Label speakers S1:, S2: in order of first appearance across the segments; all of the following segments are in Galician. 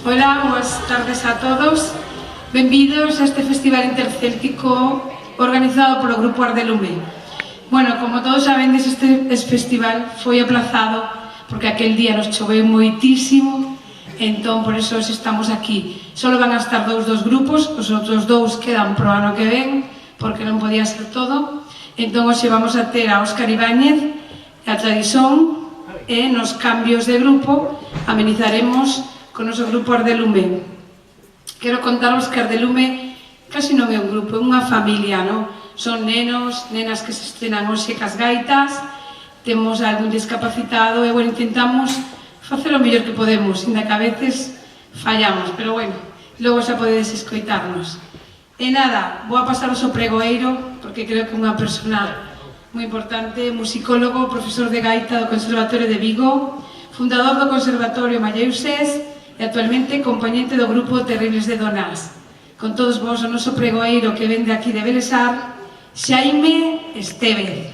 S1: Hola, boas tardes a todos. Benvidos a este Festival Intercéltico organizado polo Grupo Ardelume. Bueno, como todos sabendes, este festival foi aplazado porque aquel día nos choveu moitísimo, entón por eso estamos aquí. Solo van a estar dos grupos, os outros dous quedan pro ano que ven, porque non podía ser todo. Entón hoxe vamos a ter a Óscar Ibáñez e a Tradisón, e nos cambios de grupo amenizaremos con o noso grupo Ardelume. Quero contaros que Ardelume casi non é un grupo, é unha familia, non? Son nenos, nenas que se estrenan hoxe cas gaitas, temos algún discapacitado e, bueno, intentamos facer o mellor que podemos, ainda que a veces fallamos, pero, bueno, logo xa podedes escoitarnos. E nada, vou a pasar o pregoeiro, porque creo que é unha persona moi importante, musicólogo, profesor de gaita do Conservatorio de Vigo, fundador do Conservatorio Malleuses e actualmente compañente do grupo Terribles de Donás. Con todos vos o noso pregoeiro que vende aquí de Belesar, Xaime Estévez.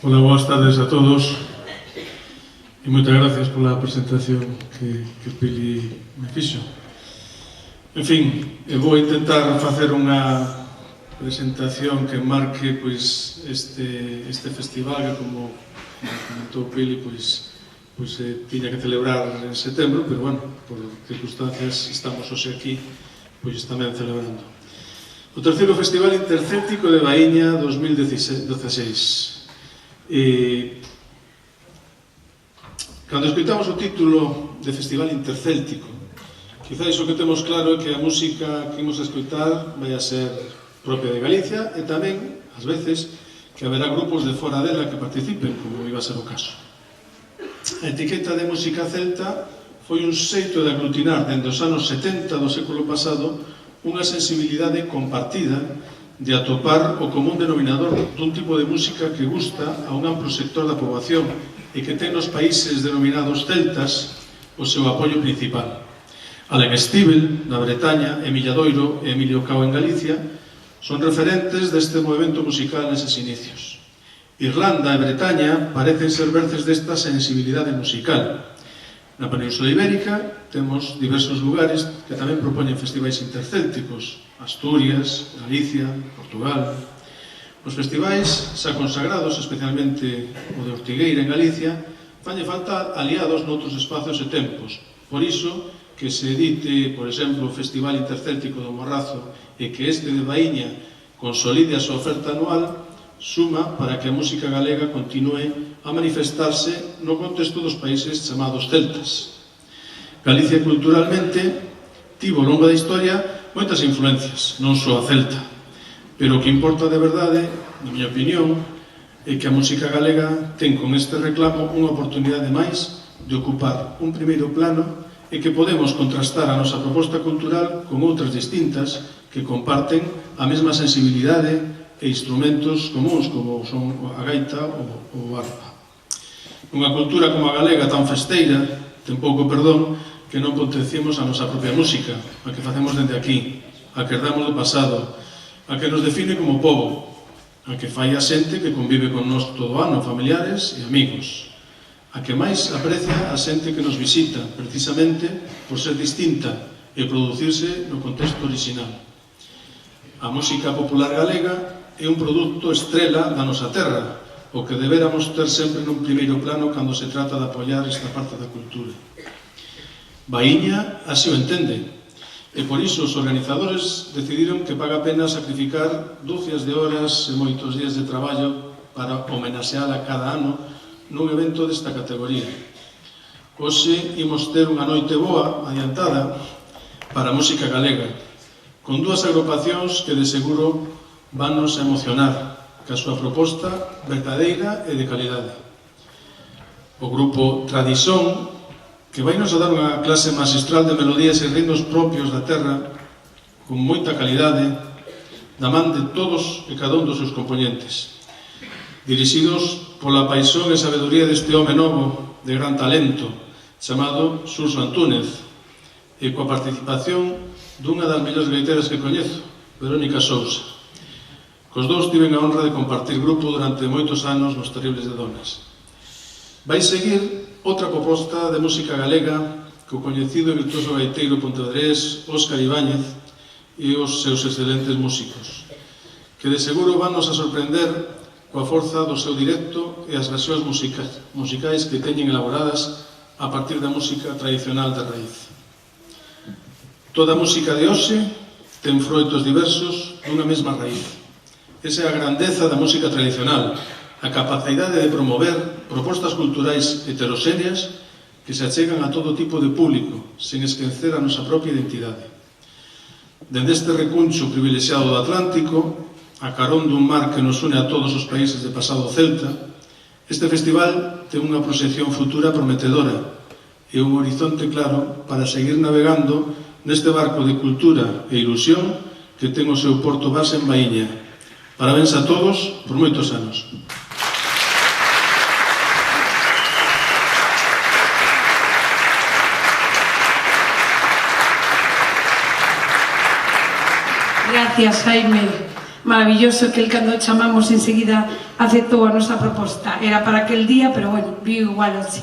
S2: Hola, boas tardes a todos e moitas gracias pola presentación que Pili me fixo. En fin, vou intentar facer unha presentación que marque este festival que, como comentou Pili, tiña que celebrar en setembro, pero, bueno, por circunstancias estamos hoxe aquí tamén celebrando. O terceiro Festival Intercéltico de Baíña 2016. Cando escoitamos o título de Festival Intercéltico, quizás o que temos claro é que a música que imos a escoitar vai a ser propia de Galicia e tamén, ás veces, que haberá grupos de fora dela que participen, como iba a ser o caso. A etiqueta de música celta foi un xeito de aglutinar dende os anos 70 do século pasado unha sensibilidade compartida de atopar o común denominador dun tipo de música que gusta a un amplo sector da poboación e que ten nos países denominados celtas o seu apoio principal. Alén Stivel, na Bretaña, e Milladoiro e Emilio Cao en Galicia son referentes deste movimento musical neses inicios. Irlanda e Bretaña parecen ser berces desta sensibilidade musical. Na Península Ibérica temos diversos lugares que tamén propoñen festivais intercélticos: Asturias, Galicia, Portugal. Os festivais xa consagrados, especialmente o de Ortigueira en Galicia, fanlle falta aliados noutros espacios e tempos. Por iso, que se edite, por exemplo, o Festival Intercéltico do Morrazo e que este de Baíña consolide a súa oferta anual, suma para que a música galega continue a manifestarse no contexto dos países chamados celtas. Galicia culturalmente tivo ao longo da historia moitas influencias, non só a celta, pero o que importa de verdade, na miña opinión, é que a música galega ten con este reclamo unha oportunidade máis de ocupar un primeiro plano e que podemos contrastar a nosa proposta cultural con outras distintas que comparten a mesma sensibilidade e instrumentos comuns como son a gaita ou a arpa. Unha cultura como a galega tan festeira ten pouco perdón que non potenciemos a nosa propia música, a que facemos dende aquí, a que herdamos do pasado, a que nos define como pobo, a que fai a xente que convive con nós todo o ano, familiares e amigos, a que máis aprecia a xente que nos visita, precisamente por ser distinta e producirse no contexto original. A música popular galega é un produto estrela da nosa terra, o que deberamos ter sempre nun primeiro plano cando se trata de apoiar esta parte da cultura. Baíña así o entende, e por iso os organizadores decidiron que paga a pena sacrificar dúcias de horas e moitos días de traballo para homenaxeala cada ano nun evento desta categoría. Hoxe imos ter unha noite boa, adiantada, para a música galega, con dúas agrupacións que de seguro vannos a emocionar, ca súa proposta verdadeira e de calidade. O grupo Tradisón, que vai nos a dar unha clase magistral de melodías e ritmos propios da terra, con moita calidade, da man de todos e cada un dos seus componentes, dirixidos pola paixón e sabedoría deste home novo, de gran talento, chamado Xurxo Antúnez, e coa participación dunha das mellores gaiteras que coñezo, Verónica Sousa. Cos dous tiven a honra de compartir grupo durante moitos anos nos Terribles de Donas. Vai seguir outra proposta de música galega que o coñecido e virtuoso gaiteiro pontevedrés Óscar Ibáñez e os seus excelentes músicos, que de seguro vannos a sorprender coa forza do seu directo e as versións musicais que teñen elaboradas a partir da música tradicional de raíz. Toda a música de hoxe ten froitos diversos dunha mesma raíz. Esa é a grandeza da música tradicional, a capacidade de promover propostas culturais heteroxéneas que se achegan a todo tipo de público, sen esquecer a nosa propia identidade. Dende este recuncho privilexiado do Atlántico, a carón dun mar que nos une a todos os países de pasado celta, este festival ten unha proxección futura prometedora e un horizonte claro para seguir navegando neste barco de cultura e ilusión que ten o seu porto base en Baíña. Parabéns a todos por moitos anos.
S1: Gracias, Jaime. Maravilloso que el cando chamamos enseguida aceptou a nosa proposta. Era para aquel día, pero bueno, viu igual así.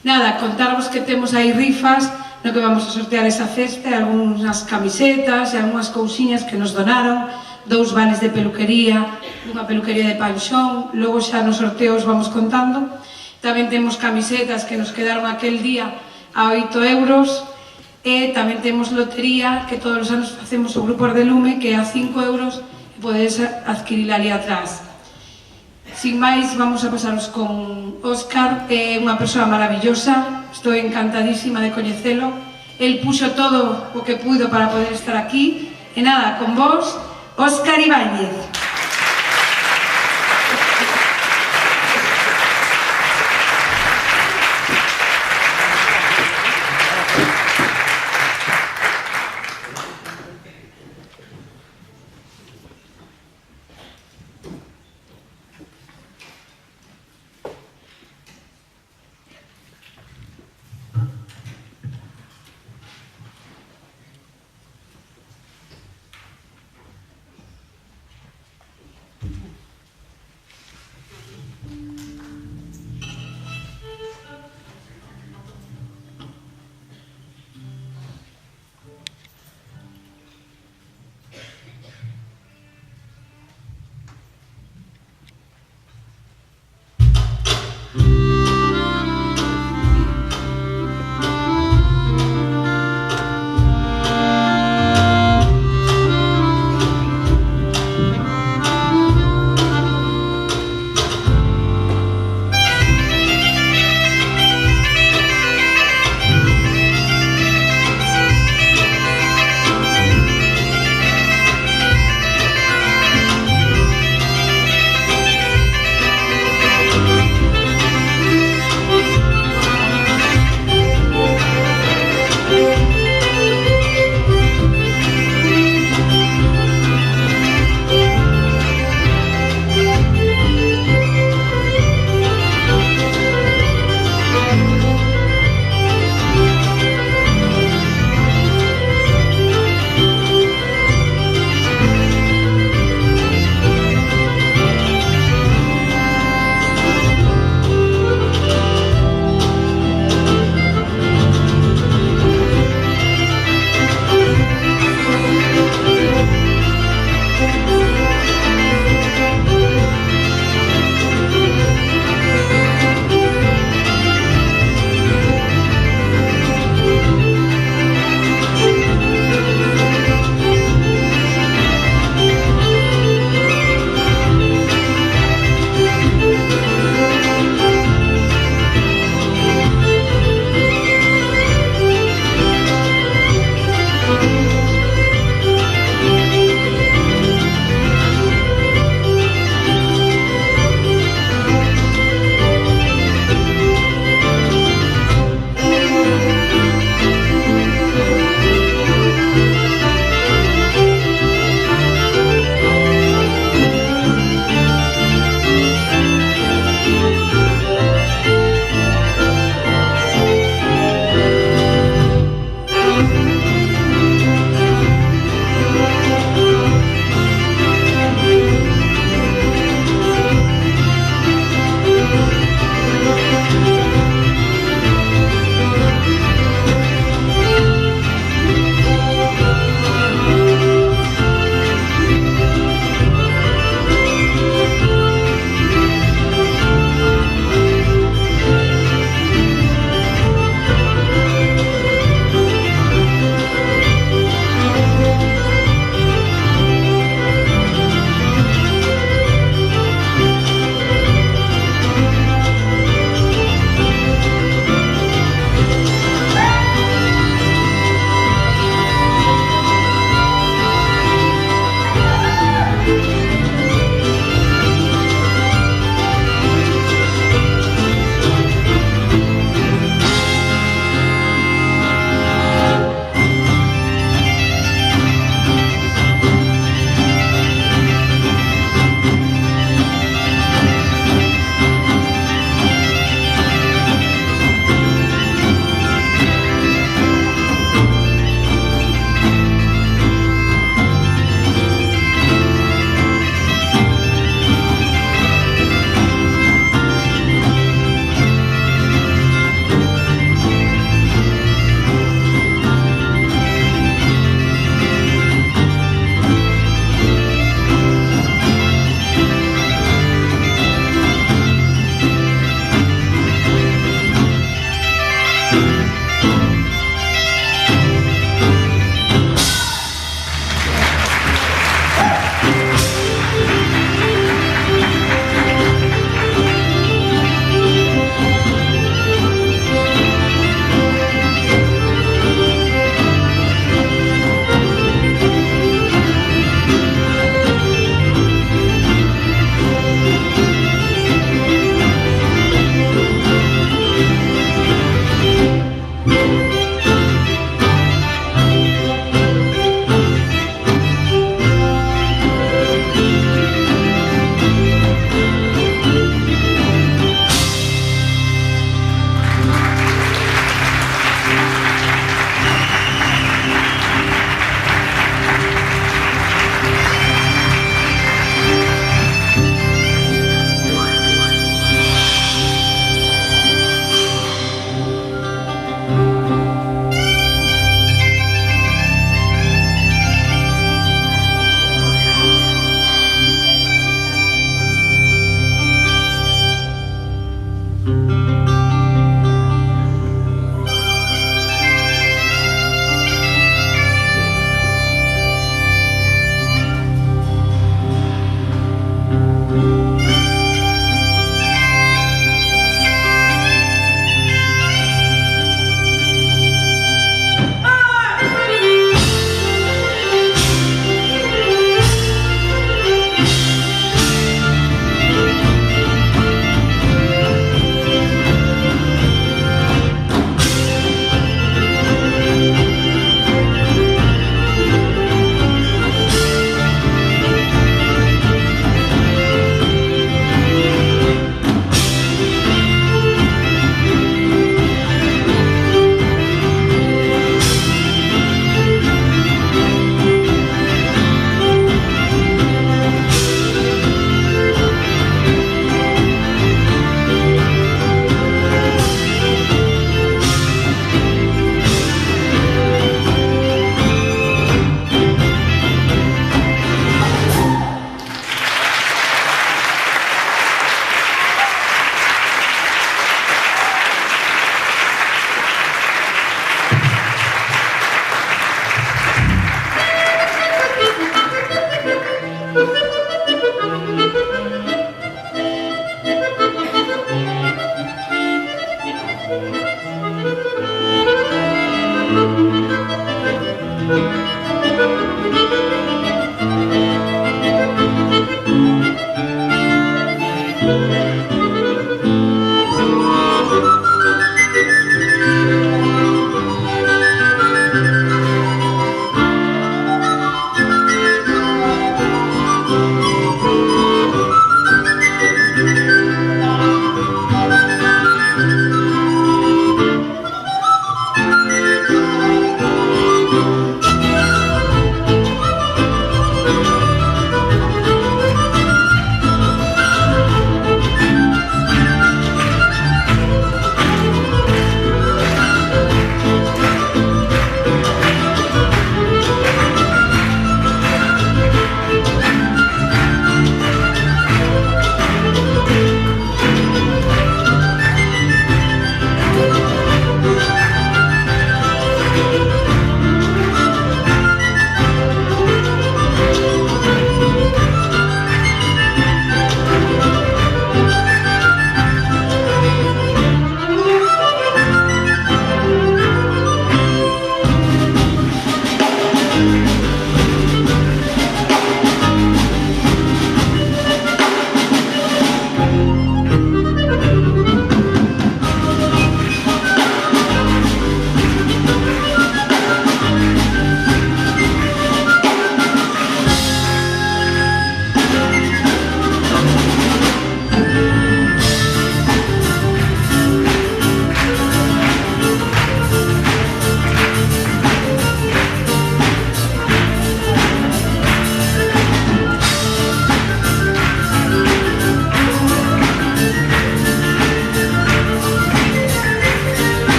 S1: Nada, contarvos que temos aí rifas no que vamos a sortear esa festa, algunhas camisetas e algunhas cousiñas que nos donaron, 2 vales de peluquería, unha peluquería de Panxón, logo xa nos sorteos vamos contando. Tamén temos camisetas que nos quedaron aquel día a 8 euros e tamén temos lotería que todos os anos facemos o Grupo Ardelume que é a 5 euros e podedes adquirir ali atrás. Sin máis, vamos a pasaros con Óscar, é unha persoa maravillosa, estou encantadísima de coñecelo, el puxo todo o que puido para poder estar aquí, e nada, con vos, Óscar Ibáñez.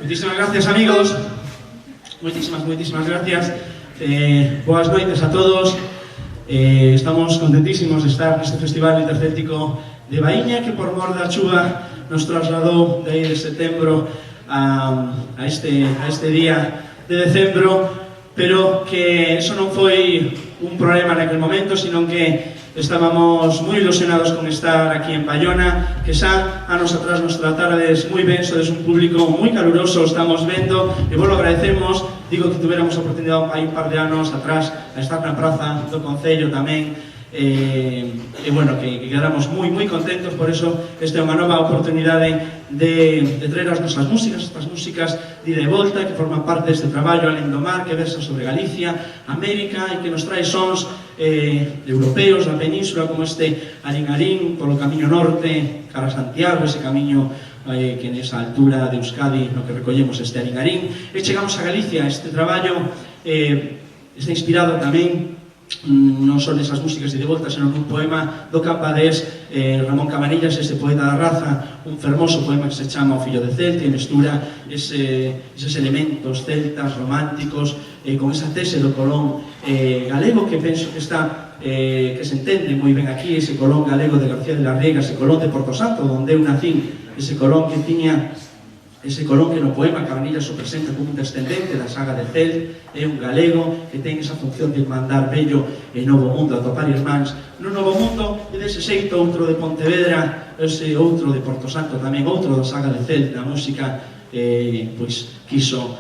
S3: Moitísimas gracias, amigos. Moitísimas gracias. Boas noites a todos. Estamos contentísimos de estar neste Festival Intercéltico de Baíña, que por mor da chuva nos trasladou de aí de setembro a este día de decembro, pero que eso non foi un problema naquele momento, sino que estábamos moi ilusionados con estar aquí en Bayona, que xa anos atrás nos tratades moi ben, sodes un público moi caluroso, estamos vendo, e vos lo agradecemos. Digo que tuveramos a oportunidade hai un par de anos atrás a estar na praza do Concello tamén, e bueno, que quedamos moi contentos. Por eso esta é unha nova oportunidade de traer as nosas músicas, estas músicas de ida e volta, que forman parte deste traballo Alén do Mar, que versa sobre Galicia, América, e que nos trae sons europeos da península, como este Arín polo camiño norte cara a Santiago, ese camiño que nesa altura de Euskadi no que recollemos este Arín. E chegamos a Galicia. Este traballo está inspirado tamén non só nesas músicas de volta, senón nun poema do campadés Ramón Cabanillas, ese poeta da raza, un fermoso poema que se chama O fillo de Celta, e mestura eses elementos celtas, románticos, con esa tese do Colón galego, que penso que está que se entende moi ben aquí, ese Colón galego de García de la Riega, ese Colón de Porto Santo, onde eu nacín, ese Colón que tiña, ese Colón que no poema Cabanillas o presenta como un descendente da saga de Cel, é un galego que ten esa función de mandar vello e novo mundo, a topar irmáns no novo mundo, e dese xeito outro de Pontevedra, ese outro de Porto Santo tamén, outro da saga de Cel, da música, pois quiso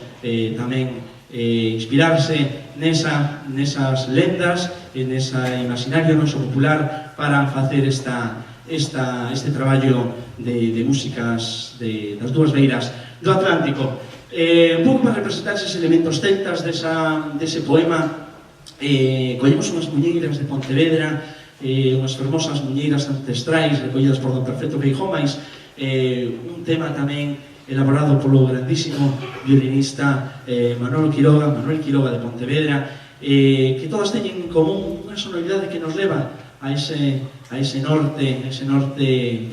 S3: tamén inspirarse nesas lendas e nesa imaginario noso popular para facer este traballo de músicas das dúas beiras do Atlántico. Un pouco para representar esos elementos celtas dese poema, collemos unhas muñeiras de Pontevedra, unhas fermosas muñeiras ancestrais recollidas por don Perfecto Feijó, mais un tema tamén elaborado polo grandísimo violinista Manuel Quiroga de Pontevedra, que todas teñen en común unha sonoridade que nos leva a ese norte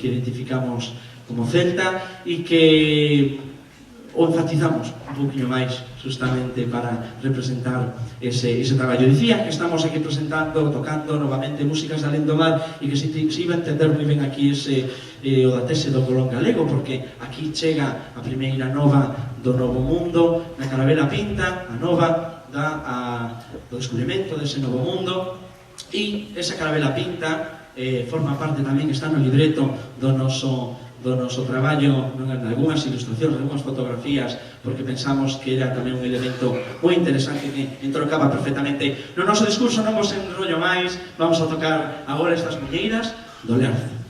S3: que identificamos como celta, e que o enfatizamos un poquinho máis justamente para representar ese traballo. Dicía que estamos aquí tocando novamente músicas de Alén do Mar, e que se iba a entender moi ben aquí o da tese do Colón galego, porque aquí chega a primeira nova do Novo Mundo, na Carabela Pinta, a nova do descubrimento dese Novo Mundo, e esa Carabela Pinta forma parte tamén, está no libreto do noso traballo, en algunhas ilustracións, en algunhas fotografías, porque pensamos que era tamén un elemento moi interesante que entrocaba perfectamente no noso discurso. Non vos enrollo máis, vamos a tocar agora estas muñeiras do Lerzo.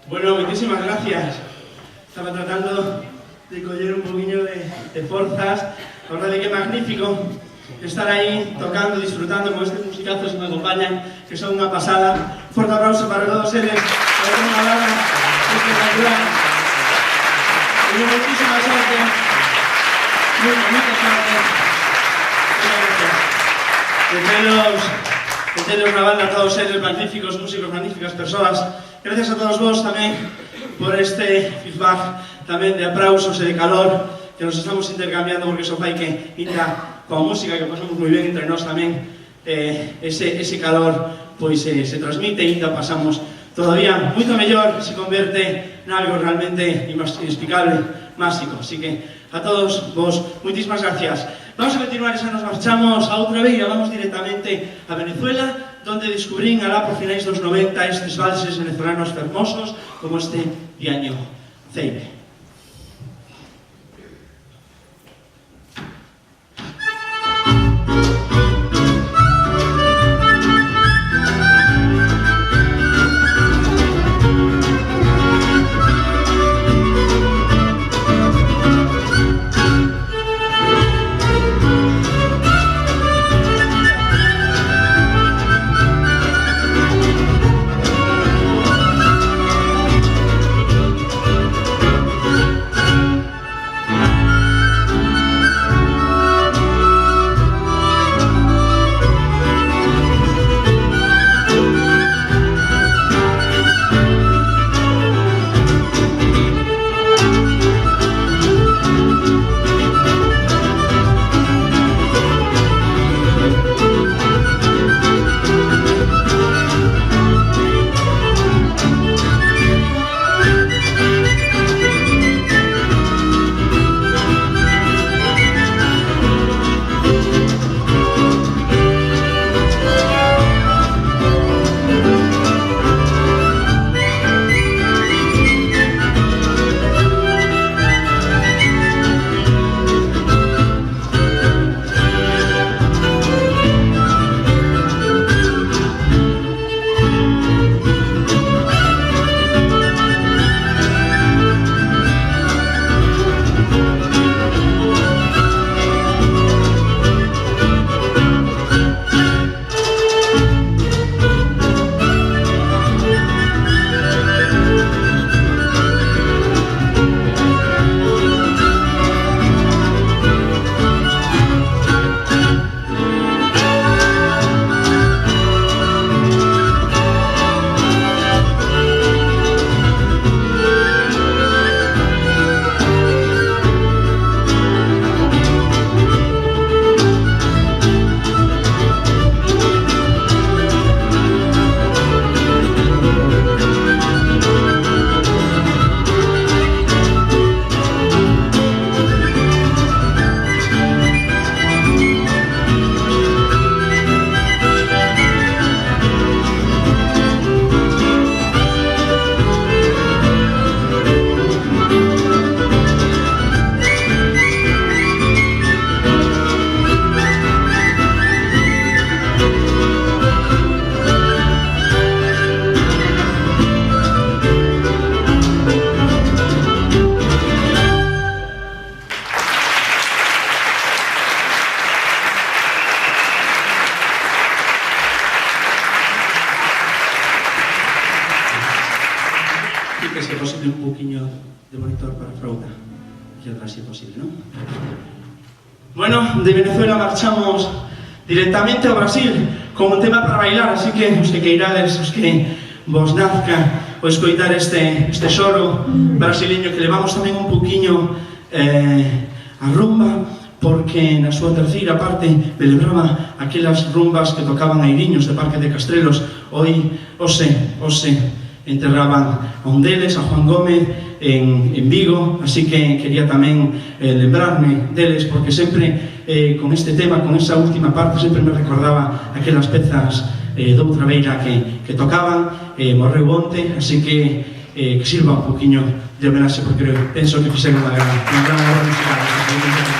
S3: Bueno, muchísimas gracias. Estaba tratando de coger un poquillo de forzas. La verdad es que magnífico estar ahí tocando, disfrutando con estos musicazos que me acompañan, que son una pasada. Un fuerte aplauso para todos ellos. Una palabra espectacular. Y muchísima suerte. Mucha suerte. Deteros una banda, todos ellos magníficos músicos, magníficas personas. Gracias a todos vos también por este feedback tamén de aplausos e de calor que nos estamos intercambiando, porque eso fai que inda con música que pasamos moi ben entre nós tamén, ese calor pois se transmite e inda pasamos todavía moito mellor, se converte en algo realmente inexplicable, máxico. Así que a todos vos, muchísimas gracias. Vamos a continuar, esa nos marchamos a outra vez e vamos directamente a Venezuela, donde descubrín alá por finais dos 90 estes valses venezolanos fermosos como este Diaño Ceibe. Que se posible un poquinho de monitor para frauta que atrás si é posible, ¿no? Bueno, de Venezuela marchamos directamente ao Brasil con un tema para bailar, así que os que queirades, os que vos nazca o escoitar este xoro brasileño, que levamos tamén un poquinho a rumba, porque na súa terceira parte celebraba aquelas rumbas que tocaban a Iriños de Parque de Castrelos. Hoy ose enterraban a un deles, a Juan Gómez, en Vigo, así que quería tamén lembrarme deles, porque sempre con este tema, con esa última parte, sempre me recordaba aquelas pezas doutra beira que tocaban. Morreu onte, así que sirva un poquinho de homenaxe, porque penso que fixeron unha gran obra musical.